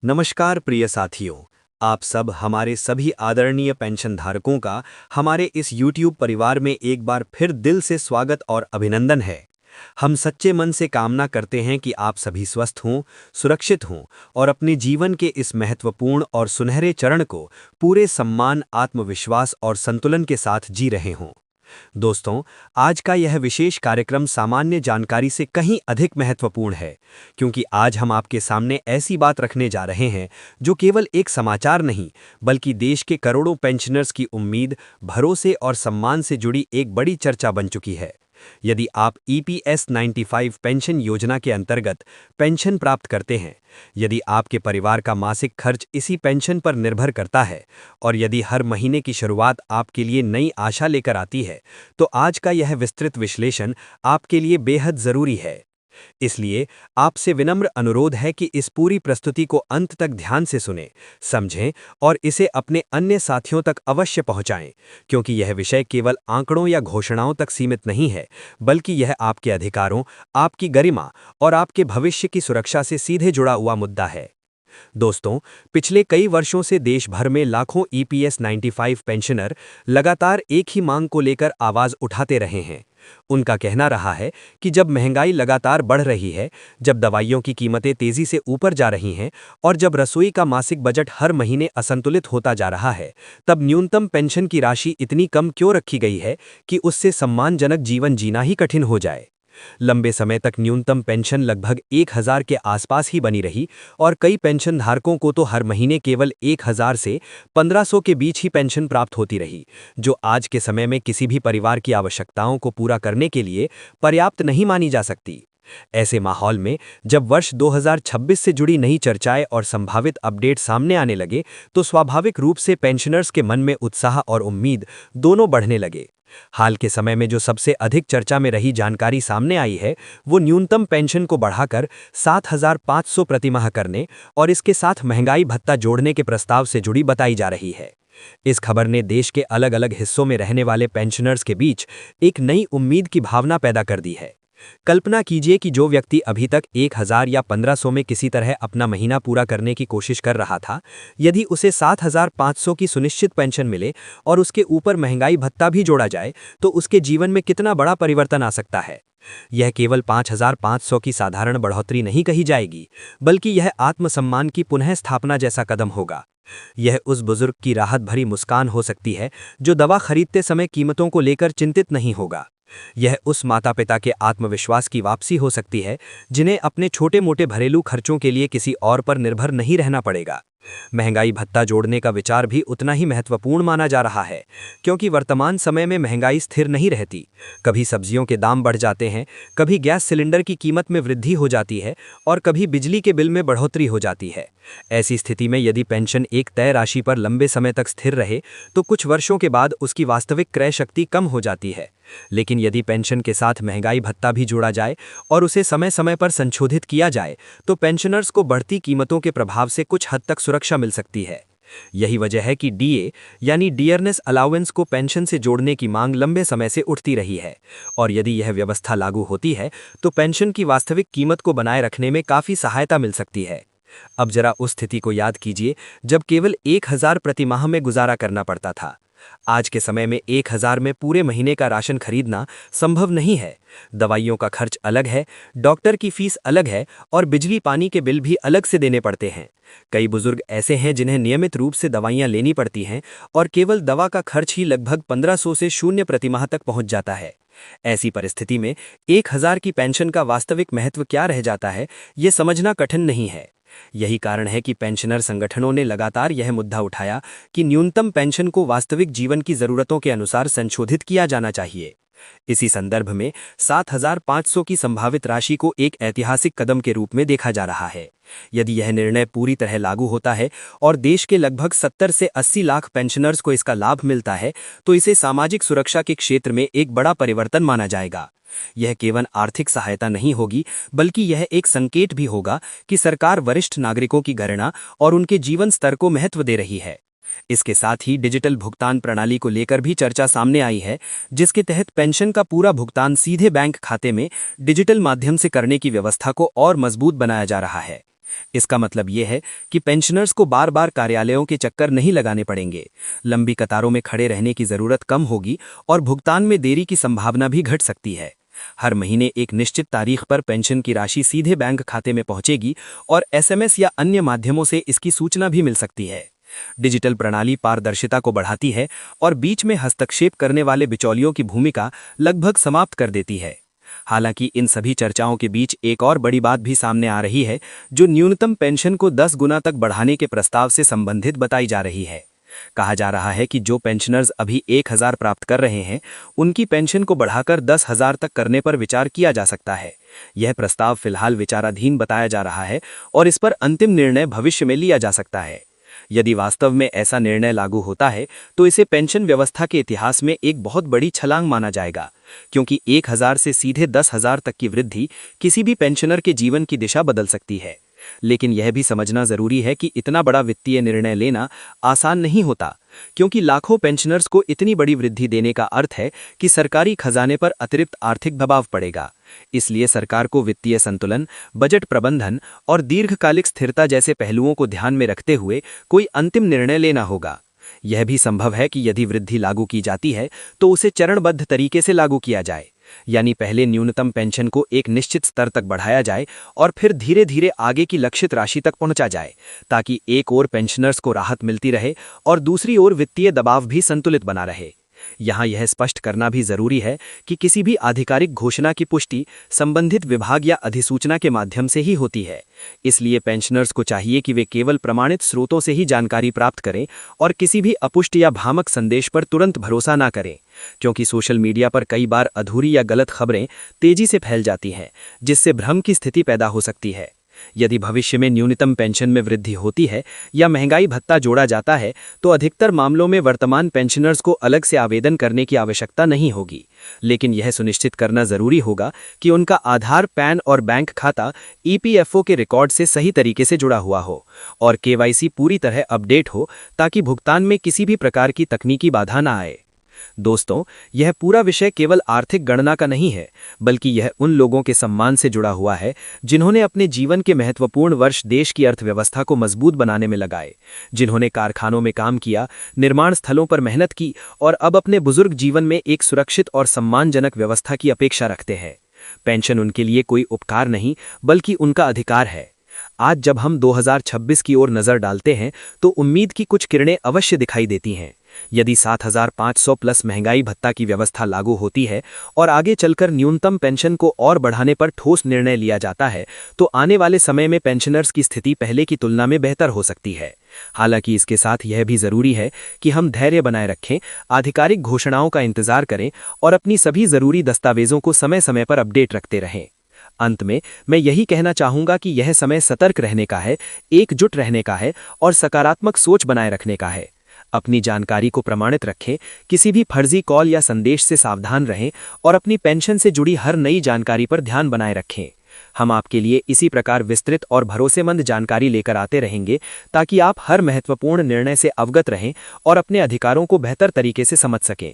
नमस्कार प्रिय साथियों। आप सब हमारे सभी आदरणीय पेंशन धारकों का हमारे इस YouTube परिवार में एक बार फिर दिल से स्वागत और अभिनंदन है। हम सच्चे मन से कामना करते हैं कि आप सभी स्वस्थ हों, सुरक्षित हों और अपने जीवन के इस महत्वपूर्ण और सुनहरे चरण को पूरे सम्मान, आत्मविश्वास और संतुलन के साथ जी रहे हों। दोस्तों, आज का यह विशेष कार्यक्रम सामान्य जानकारी से कहीं अधिक महत्वपूर्ण है, क्योंकि आज हम आपके सामने ऐसी बात रखने जा रहे हैं जो केवल एक समाचार नहीं, बल्कि देश के करोड़ों पेंशनर्स की उम्मीद, भरोसे और सम्मान से जुड़ी एक बड़ी चर्चा बन चुकी है। यदि आप EPS 95 पेंशन योजना के अंतर्गत पेंशन प्राप्त करते हैं, यदि आपके परिवार का मासिक खर्च इसी पेंशन पर निर्भर करता है और यदि हर महीने की शुरुआत आपके लिए नई आशा लेकर आती है, तो आज का यह विस्तृत विश्लेषण आपके लिए बेहद जरूरी है। इसलिए आपसे विनम्र अनुरोध है कि इस पूरी प्रस्तुति को अंत तक ध्यान से सुनें, समझें और इसे अपने अन्य साथियों तक अवश्य पहुंचाएं, क्योंकि यह विषय केवल आंकड़ों या घोषणाओं तक सीमित नहीं है, बल्कि यह आपके अधिकारों, आपकी गरिमा और आपके भविष्य की सुरक्षा से सीधे जुड़ा हुआ मुद्दा है। दोस्तों, पिछले कई वर्षों से देश भर में लाखों EPS 95 पेंशनर लगातार एक ही मांग को लेकर आवाज उठाते रहे हैं। उनका कहना रहा है कि जब महंगाई लगातार बढ़ रही है, जब दवाइयों की कीमतें तेजी से ऊपर जा रही हैं और जब रसोई का मासिक बजट हर महीने असंतुलित होता जा रहा है, तब न्यूनतम पेंशन की राशि इतनी कम क्यों रखी गई है कि उससे सम्मानजनक जीवन जीना ही कठिन हो जाए। लंबे समय तक न्यूनतम पेंशन लगभग 1000 के आसपास ही बनी रही और कई पेंशन धारकों को तो हर महीने केवल 1000 से 1500 के बीच ही पेंशन प्राप्त होती रही, जो आज के समय में किसी भी परिवार की आवश्यकताओं को पूरा करने के लिए पर्याप्त नहीं मानी जा सकती। ऐसे माहौल में जब वर्ष 2026 से जुड़ी नई चर्चाएं और संभावित अपडेट सामने आने लगे, तो स्वाभाविक रूप से पेंशनर्स के मन में उत्साह और उम्मीद दोनों बढ़ने लगे। हाल के समय में जो सबसे अधिक चर्चा में रही जानकारी सामने आई है, वो न्यूनतम पेंशन को बढ़ाकर 7500 प्रतिमाह करने और इसके साथ महंगाई भत्ता जोड़ने के प्रस्ताव से जुड़ी बताई जा रही है। इस खबर ने देश के अलग अलग हिस्सों में रहने वाले पेंशनर्स के बीच एक नई उम्मीद की भावना पैदा कर दी है। कल्पना कीजिए कि जो व्यक्ति अभी तक 1000 या 1500 में किसी तरह अपना महीना पूरा करने की कोशिश कर रहा था, यदि उसे 7500 की सुनिश्चित पेंशन मिले और उसके ऊपर महंगाई भत्ता भी जोड़ा जाए, तो उसके जीवन में कितना बड़ा परिवर्तन आ सकता है। यह केवल 5500 की साधारण बढ़ोतरी नहीं कही जाएगी, बल्कि यह आत्मसम्मान की पुनः स्थापना जैसा कदम होगा। यह उस बुजुर्ग की राहत भरी मुस्कान हो सकती है जो दवा खरीदते समय कीमतों को लेकर चिंतित नहीं होगा। यह उस माता पिता के आत्मविश्वास की वापसी हो सकती है जिन्हें अपने छोटे मोटे घरेलू खर्चों के लिए किसी और पर निर्भर नहीं रहना पड़ेगा। महंगाई भत्ता जोड़ने का विचार भी उतना ही महत्वपूर्ण माना जा रहा है, क्योंकि वर्तमान समय में महंगाई स्थिर नहीं रहती। कभी सब्जियों के दाम बढ़ जाते हैं, कभी गैस सिलेंडर की कीमत में वृद्धि हो जाती है और कभी बिजली के बिल में बढ़ोतरी हो जाती है। ऐसी स्थिति में यदि पेंशन एक तय राशि पर लंबे समय तक स्थिर रहे, तो कुछ वर्षों के बाद उसकी वास्तविक क्रय शक्ति कम हो जाती है। लेकिन यदि पेंशन के साथ महंगाई भत्ता भी जोड़ा जाए और उसे समय समय पर संशोधित किया जाए, तो पेंशनर्स को बढ़ती कीमतों के प्रभाव से कुछ हद तक सुरक्षा मिल सकती है। यही वजह है कि DA यानी डियरनेस अलाउंस को पेंशन से जोड़ने की मांग लंबे समय से उठती रही है, और यदि यह व्यवस्था लागू होती है तो पेंशन की वास्तविक कीमत को बनाए रखने में काफ़ी सहायता मिल सकती है। अब जरा उस स्थिति को याद कीजिए जब केवल 1000 प्रति माह में गुजारा करना पड़ता था। आज के समय में 1000 में पूरे महीने का राशन खरीदना संभव नहीं है। दवाइयों का खर्च अलग है, डॉक्टर की फीस अलग है और बिजली पानी के बिल भी अलग से देने पड़ते हैं। कई बुजुर्ग ऐसे हैं जिन्हें नियमित रूप से दवाइयां लेनी पड़ती हैं और केवल दवा का खर्च ही लगभग 1500 से 0 प्रतिमाह तक पहुंच जाता है। ऐसी परिस्थिति में 1000 की पेंशन का वास्तविक महत्व क्या रह जाता है, ये समझना कठिन नहीं है। यही कारण है कि पेंशनर संगठनों ने लगातार यह मुद्दा उठाया कि न्यूनतम पेंशन को वास्तविक जीवन की जरूरतों के अनुसार संशोधित किया जाना चाहिए। इसी संदर्भ में 7500 की संभावित राशि को एक ऐतिहासिक कदम के रूप में देखा जा रहा है। यदि यह निर्णय पूरी तरह लागू होता है और देश के लगभग 70 से 80 लाख पेंशनर्स को इसका लाभ मिलता है, तो इसे सामाजिक सुरक्षा के क्षेत्र में एक बड़ा परिवर्तन माना जाएगा। यह केवल आर्थिक सहायता नहीं होगी, बल्कि यह एक संकेत भी होगा कि सरकार वरिष्ठ नागरिकों की गरिमा और उनके जीवन स्तर को महत्व दे रही है। इसके साथ ही डिजिटल भुगतान प्रणाली को लेकर भी चर्चा सामने आई है, जिसके तहत पेंशन का पूरा भुगतान सीधे बैंक खाते में डिजिटल माध्यम से करने की व्यवस्था को और मजबूत बनाया जा रहा है। इसका मतलब यह है कि पेंशनर्स को बार बार कार्यालयों के चक्कर नहीं लगाने पड़ेंगे, लंबी कतारों में खड़े रहने की जरूरत कम होगी और भुगतान में देरी की संभावना भी घट सकती है। हर महीने एक निश्चित तारीख पर पेंशन की राशि सीधे बैंक खाते में पहुंचेगी और एसएमएस या अन्य माध्यमों से इसकी सूचना भी मिल सकती है। डिजिटल प्रणाली पारदर्शिता को बढ़ाती है और बीच में हस्तक्षेप करने वाले बिचौलियों की भूमिका लगभग समाप्त कर देती है। हालांकि इन सभी चर्चाओं के बीच एक और बड़ी बात भी सामने आ रही है, जो न्यूनतम पेंशन को 10 गुना तक बढ़ाने के प्रस्ताव से संबंधित बताई जा रही है। कहा जा रहा है कि जो पेंशनर्स अभी 1000 प्राप्त कर रहे हैं, उनकी पेंशन को बढ़ाकर 10,000 तक करने पर विचार किया जा सकता है। यह प्रस्ताव फिलहाल विचाराधीन बताया जा रहा है और इस पर अंतिम निर्णय भविष्य में लिया जा सकता है। यदि वास्तव में ऐसा निर्णय लागू होता है तो इसे पेंशन व्यवस्था के इतिहास में एक बहुत बड़ी छलांग माना जाएगा, क्योंकि 1000 से सीधे 10,000 तक की वृद्धि किसी भी पेंशनर के जीवन की दिशा बदल सकती है। लेकिन यह भी समझना जरूरी है कि इतना बड़ा वित्तीय निर्णय लेना आसान नहीं होता, क्योंकि लाखों पेंशनर्स को इतनी बड़ी वृद्धि देने का अर्थ है कि सरकारी खजाने पर अतिरिक्त आर्थिक दबाव पड़ेगा। इसलिए सरकार को वित्तीय संतुलन, बजट प्रबंधन और दीर्घकालिक स्थिरता जैसे पहलुओं को ध्यान में रखते हुए कोई अंतिम निर्णय लेना होगा। यह भी संभव है कि यदि वृद्धि लागू की जाती है तो उसे चरणबद्ध तरीके से लागू किया जाए, यानी पहले न्यूनतम पेंशन को एक निश्चित स्तर तक बढ़ाया जाए और फिर धीरे धीरे आगे की लक्षित राशि तक पहुंचा जाए, ताकि एक ओर पेंशनर्स को राहत मिलती रहे और दूसरी ओर वित्तीय दबाव भी संतुलित बना रहे। यहाँ यह स्पष्ट करना भी जरूरी है कि किसी भी आधिकारिक घोषणा की पुष्टि संबंधित विभाग या अधिसूचना के माध्यम से ही होती है। इसलिए पेंशनर्स को चाहिए कि वे केवल प्रमाणित स्रोतों से ही जानकारी प्राप्त करें और किसी भी अपुष्ट या भ्रामक संदेश पर तुरंत भरोसा न करें, क्योंकि सोशल मीडिया पर कई बार अधूरी या गलत खबरें तेजी से फैल जाती हैं, जिससे भ्रम की स्थिति पैदा हो सकती है। यदि भविष्य में न्यूनतम पेंशन में वृद्धि होती है या महंगाई भत्ता जोड़ा जाता है तो अधिकतर मामलों में वर्तमान पेंशनर्स को अलग से आवेदन करने की आवश्यकता नहीं होगी, लेकिन यह सुनिश्चित करना जरूरी होगा कि उनका आधार, पैन और बैंक खाता ईपीएफओ के रिकॉर्ड से सही तरीके से जुड़ा हुआ हो और केवाईसी पूरी तरह अपडेट हो, ताकि भुगतान में किसी भी प्रकार की तकनीकी बाधा न आए। दोस्तों, यह पूरा विषय केवल आर्थिक गणना का नहीं है, बल्कि यह उन लोगों के सम्मान से जुड़ा हुआ है जिन्होंने अपने जीवन के महत्वपूर्ण वर्ष देश की अर्थव्यवस्था को मजबूत बनाने में लगाए, जिन्होंने कारखानों में काम किया, निर्माण स्थलों पर मेहनत की और अब अपने बुजुर्ग जीवन में एक सुरक्षित और सम्मानजनक व्यवस्था की अपेक्षा रखते हैं। पेंशन उनके लिए कोई उपकार नहीं, बल्कि उनका अधिकार है। आज जब हम 2026 की ओर नजर डालते हैं तो उम्मीद की कुछ किरणें अवश्य दिखाई देती हैं। यदि 7,500 प्लस महंगाई भत्ता की व्यवस्था लागू होती है और आगे चलकर न्यूनतम पेंशन को और बढ़ाने पर ठोस निर्णय लिया जाता है, तो आने वाले समय में पेंशनर्स की स्थिति पहले की तुलना में बेहतर हो सकती है। हालांकि इसके साथ यह भी जरूरी है कि हम धैर्य बनाए रखें, आधिकारिक घोषणाओं का इंतजार करें और अपनी सभी जरूरी दस्तावेजों को समय समय पर अपडेट रखते रहें। अंत में मैं यही कहना चाहूंगा कि यह समय सतर्क रहने का है, एकजुट रहने का है और सकारात्मक सोच बनाए रखने का है। अपनी जानकारी को प्रमाणित रखें, किसी भी फर्जी कॉल या संदेश से सावधान रहें और अपनी पेंशन से जुड़ी हर नई जानकारी पर ध्यान बनाए रखें। हम आपके लिए इसी प्रकार विस्तृत और भरोसेमंद जानकारी लेकर आते रहेंगे, ताकि आप हर महत्वपूर्ण निर्णय से अवगत रहें और अपने अधिकारों को बेहतर तरीके से समझ सकें।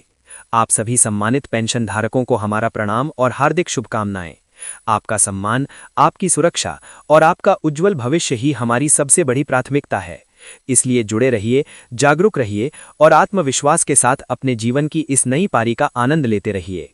आप सभी सम्मानित पेंशन धारकों को हमारा प्रणाम और हार्दिक शुभकामनाएं। आपका सम्मान, आपकी सुरक्षा और आपका उज्जवल भविष्य ही हमारी सबसे बड़ी प्राथमिकता है। इसलिए जुड़े रहिए, जागरूक रहिए और आत्मविश्वास के साथ अपने जीवन की इस नई पारी का आनंद लेते रहिए।